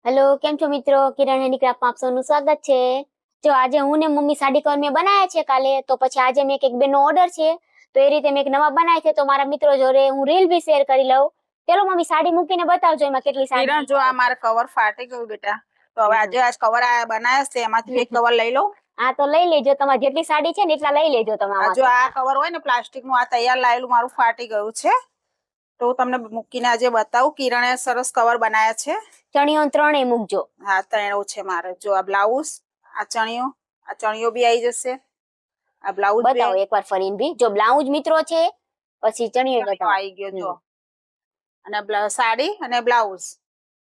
Hello, કેમ છો મિત્રો? કિરણ હેન્ડીક્રાફ્ટમાં આપ સૌનું સ્વાગત છે. જો આજે હું ને મમ્મી સાડી કવર મેં બનાવ્યા છે કાલે, તો પછી આજે મેં એક બેનનો ઓર્ડર છે, તો એ રીતે મેં એક નવા બનાવ્યા છે, તો મારા મિત્રો જોડે હું રીલ બી શેર કરી લઉં. ચલો મમ્મી, સાડી મૂકીને બતાવજો એમાં કેટલી સાડી. કિરણ, જો આ મારા કવર ફાટી ગયું બેટા, તો હવે આજે આ કવર બનાવ્યા છે એમાંથી એક કવર લઈ લઉં. હા, તો લઈ લેજો. તમારે જેટલી સાડી છે ને એટલા લઈ લેજો તમે. જો આ કવર હોય ને પ્લાસ્ટિક નું, આ તૈયાર લાવેલું મારું ફાટી ગયું છે, તો હું તમને મૂકીને આજે બતાવું. કિરણે સરસ કવર બનાવ્યા છે. ચણિયો ત્રણેય મૂકજો. હા, ત્રણેય છે મારે. જો આ બ્લાઉઝ, આ ચણિયો બી આવી જશે. આ બ્લાઉઝ બતાવો એકવાર ફરીને બી. જો બ્લાઉઝ મિત્રો છે, પછી ચણિયો આવી ગયો. જો અને સાડી અને બ્લાઉઝ.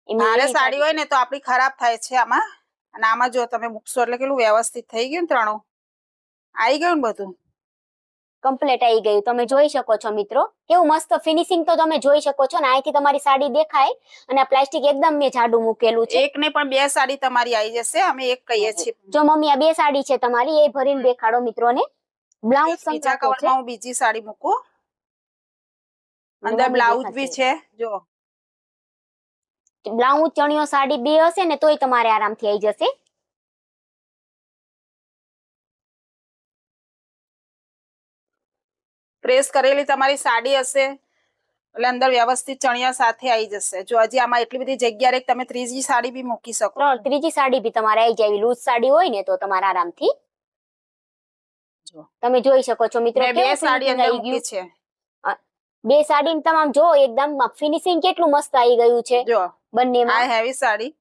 મારે સાડી હોય ને તો આપડી ખરાબ થાય છે આમાં, અને આમાં જો તમે મૂકશો એટલે કેટલું વ્યવસ્થિત થઈ ગયું ને. ત્રણું આવી ગયું ને, બધું કમ્પ્લીટ આવી ગયું. તમે જોઈ શકો છો મિત્રો, કેવું મસ્ત ફિનિશિંગ તો તમે જોઈ શકો છો ને. અહીંથી તમારી સાડી દેખાય, અને આ પ્લાસ્ટિક એકદમ મેં જાડું મૂકેલું છે. એક ને પણ બે સાડી તમારી આવી જશે, અમે એક કહીએ છીએ. જો મમ્મી, આ બે સાડી છે તમારી, એ ભરીને દેખાડો મિત્રોને. બ્લાઉઝ બીજા કવરમાં હું બીજી સાડી મૂકું. અંદર બ્લાઉઝ બી છે. જો બ્લાઉઝ, ચણિયો, સાડી બે હશે ને તોય તમારે આરામથી આવી જશે. પ્રેસ કરેલી તમારી સાડી હશે એટલે અંદર વ્યવસ્થિત ચણિયા સાથે આવી જશે. જો હજી આમાં એટલી બધી જગ્યા રહે, તમે ત્રીજી સાડી બી મૂકી શકો. ત્રીજી સાડી બી તમારે આવી જાય. લૂઝ સાડી હોય ને તો તમારે આરામથી તમે જોઈ શકો છો મિત્રો. બે સાડી અંદર મૂકી છે. બે સાડી તમામ જો એકદમ ફિનિશિંગ કેટલું મસ્ત આવી ગયું છે. જો બંનેમાં આ હેવી સાડી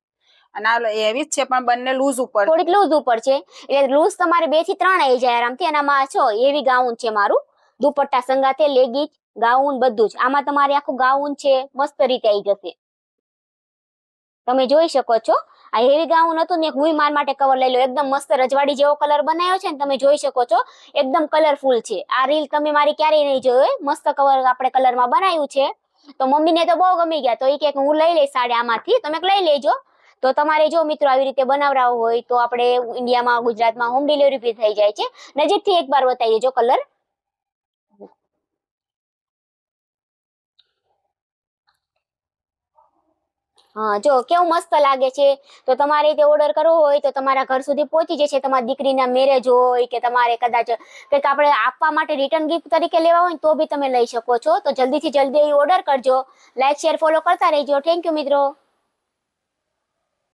અને આ હેવી જ છે, પણ બંને લૂઝ ઉપર, થોડીક લૂઝ ઉપર છે. એટલે લૂઝ તમારે 2 થી 3 આવી જાય આરામથી. અને આમાં છો હેવી ગાઉન છે મારું, દુપટ્ટા સંગાથે, લેગીજ, ગાઉન બધું જ. આમાં તમારે આખું ગાઉન છે, મસ્ત રીતે આવી જશે. તમે જોઈ શકો છો. આ હેવી ગાઉન હતું ને, હું માર માટે કવર લઈ લો. એકદમ મસ્ત રજવાડી જેવો કલર બનાવ્યો છે ને, તમે જોઈ શકો છો. એકદમ કલરફુલ છે. આ રીલ તમે મારી ક્યારેય નહીં જોયો. મસ્ત કવર આપણે કલરમાં બનાવ્યું છે, તો મમ્મીને તો બહુ ગમી ગયા. તો એ કે હું લઈ લઈશ સાડી આમાંથી, તમે લઈ લેજો. તો તમારે જો મિત્રો આવી રીતે બનાવડાવો હોય તો આપણે ઇન્ડિયામાં, ગુજરાતમાં હોમ ડિલિવરી બી થઈ જાય છે. નજીકથી એકવાર બતાવી દેજો કલર. હા, જો કેવું મસ્ત લાગે છે. તો તમારે તે ઓર્ડર કરવો હોય તો તમારા ઘર સુધી પહોંચી જશે. તમારી દીકરીના મેરેજ હોય કે તમારે કદાચ કંઈક આપણે આપવા માટે રિટર્ન ગિફ્ટ તરીકે લેવા હોય તો બી તમે લઈ શકો છો. તો જલ્દીથી જલ્દી ઓર્ડર કરજો. લાઈક, શેર, ફોલો કરતા રહેજો. થેન્ક યુ મિત્રો.